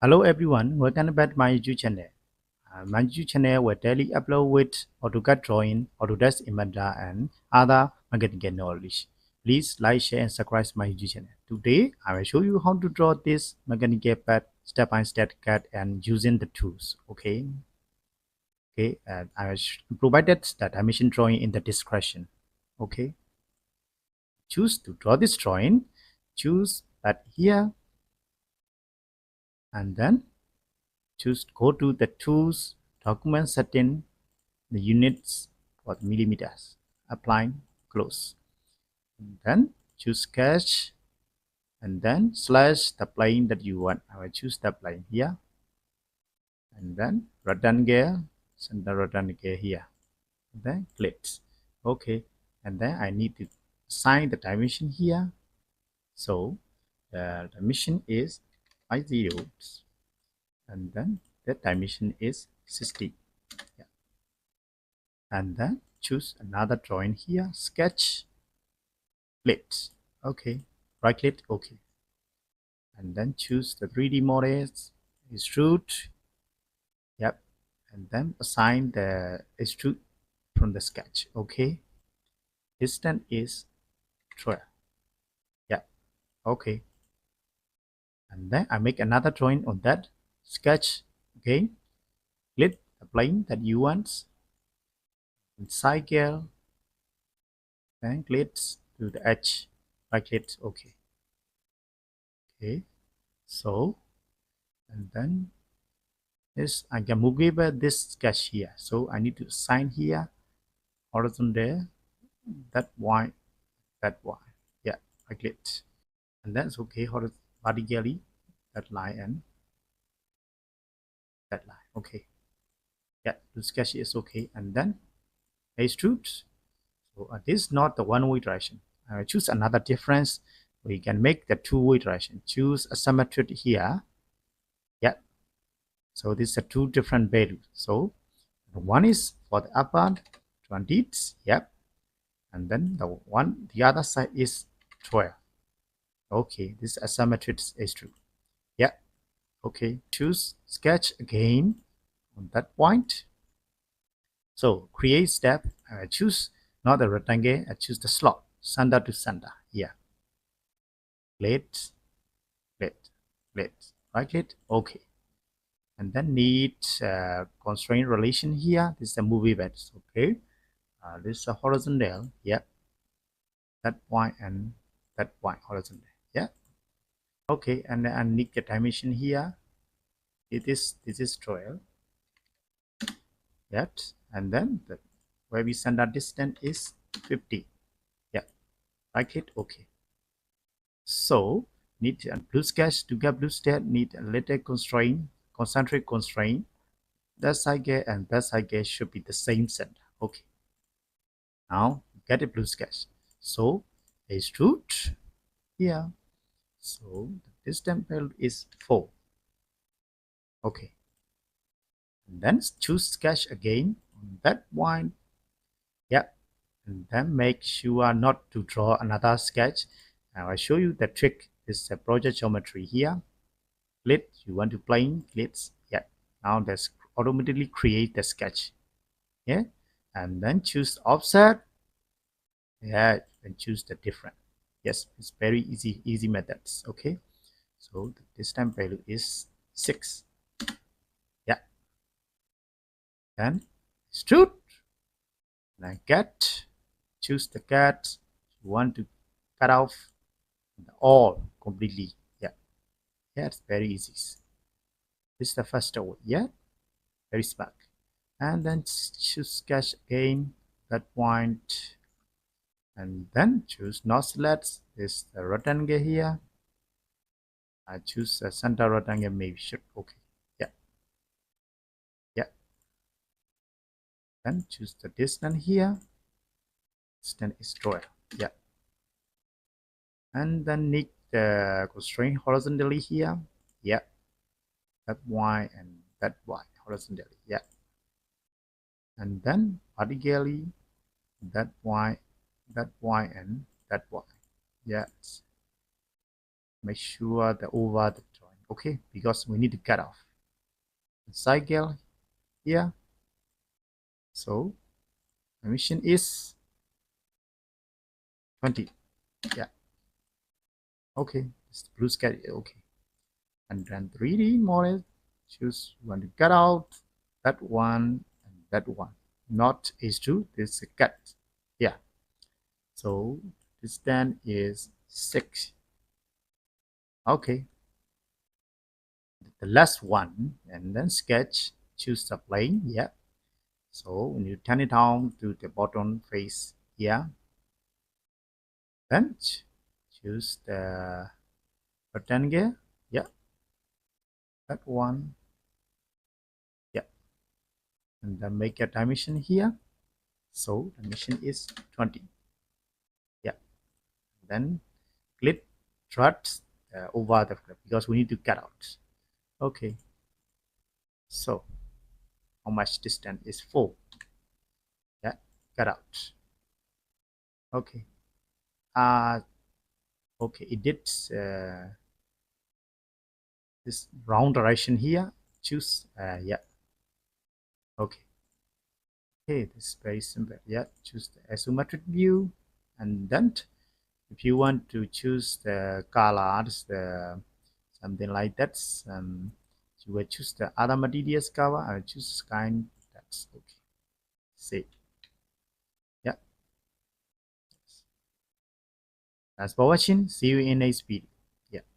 Hello everyone, welcome back to my YouTube channel. My YouTube channel will daily upload with AutoCAD drawing, Autodesk Inventor and other mechanical knowledge. Please like, share and subscribe to my YouTube channel. Today, I will show you how to draw this mechanical pad step by step CAD and using the tools. Okay, and I will provided the dimension drawing in the description. Okay, choose to draw this drawing, choose that here, and then choose go to the tools document setting the units for the millimeters, applying close, and then choose sketch and then slash the plane that you want. I will choose the plane here and then rectangle, center rectangle here, and then click. Okay, and then I need to assign the dimension here. So the dimension is 50 and then the dimension is 60. Yeah. And then choose another drawing here, sketch, click. Okay, right click, okay, and then choose the 3D models, extrude. Yep, and then assign the extrude from the sketch. Okay, distance is 12. Yeah, okay, and then I make another drawing on that sketch. Okay, click the plane that you want and cycle, then click to the edge, right click, okay. Okay, so and then this I can move over this sketch here, so I need to assign here horizontal, that y, that y. Yeah, I click, and that's okay. Vertically, that line and that line. Okay, yeah, the sketch is okay, and then extrude. So this is not the one-way direction. I choose another difference. We can make the two-way direction. Choose a symmetric here. Yeah. So these are two different values. So one is for the upper 20. Yep. And then the other side is 12. Okay, this asymmetric is true. Yeah, okay, choose sketch again on that point. So create step, I choose not the rectangle, I choose the slot, center to center. Yeah, plate, plate, plate, right click, okay. And then need constraint relation here. This is a movie bed. Okay, this is a horizontal. Yeah, that point and that point horizontal. Yeah, okay, and then I need the dimension here. This is 12. Yes, and then where we send our distance is 50. Yeah, right click, okay. So need a blue sketch to get blue state, need a little constraint, concentric constraint. That side gate and that side gate should be the same center. Okay, now get a blue sketch. So extrude here. So the distance value is 4. Okay, and then choose sketch again on that one. Yeah, and then make sure not to draw another sketch. I'll show you the trick. This is a project geometry here. Click, you want to plane, click. Yeah, now that's automatically create the sketch. Yeah, and then choose offset. Yeah, and choose the different. Yes, it's very easy methods. Okay, so the distance value is 6. Yeah, then extrude. Now cut, choose the cut. You want to cut off all completely. Yeah, yeah, it's very easy. This is the first way. Yeah, very smart. And then choose sketch again that point, and then choose not select this the rectangle here. I choose the center rectangle, maybe should okay. Yeah, yeah. Then choose the distance here. Distance is 12. Yeah, and then need the constraint horizontally here. Yeah, that y and that y horizontally. Yeah, and then vertically that y and that y. Yes, make sure the over the joint. Okay, because we need to cut off the cycle here. So emission is 20. Yeah. Okay. It's blue sky. Okay. And then 3D model. Choose one to cut out that one and that one. Not H2. This is a cut. Yeah. So distance is 6. Okay. The last one, and then sketch. Choose the plane. Yeah. So when you turn it on to the bottom face here, then choose the rectangle. Yeah, that one. Yeah, and then make a dimension here. So dimension is 20. Yeah, then click threads over the flip because we need to cut out. Okay, so how much distance is 4? Yeah, cut out. Okay. Uh okay, it did this round direction here. Choose yeah. Okay. Okay, this is very simple. Yeah, choose the isometric view, and then if you want to choose the colors, the something like that, you will choose the other materials cover and choose sky. That's okay. See, yeah. Thanks for watching. See you in next video. Yeah.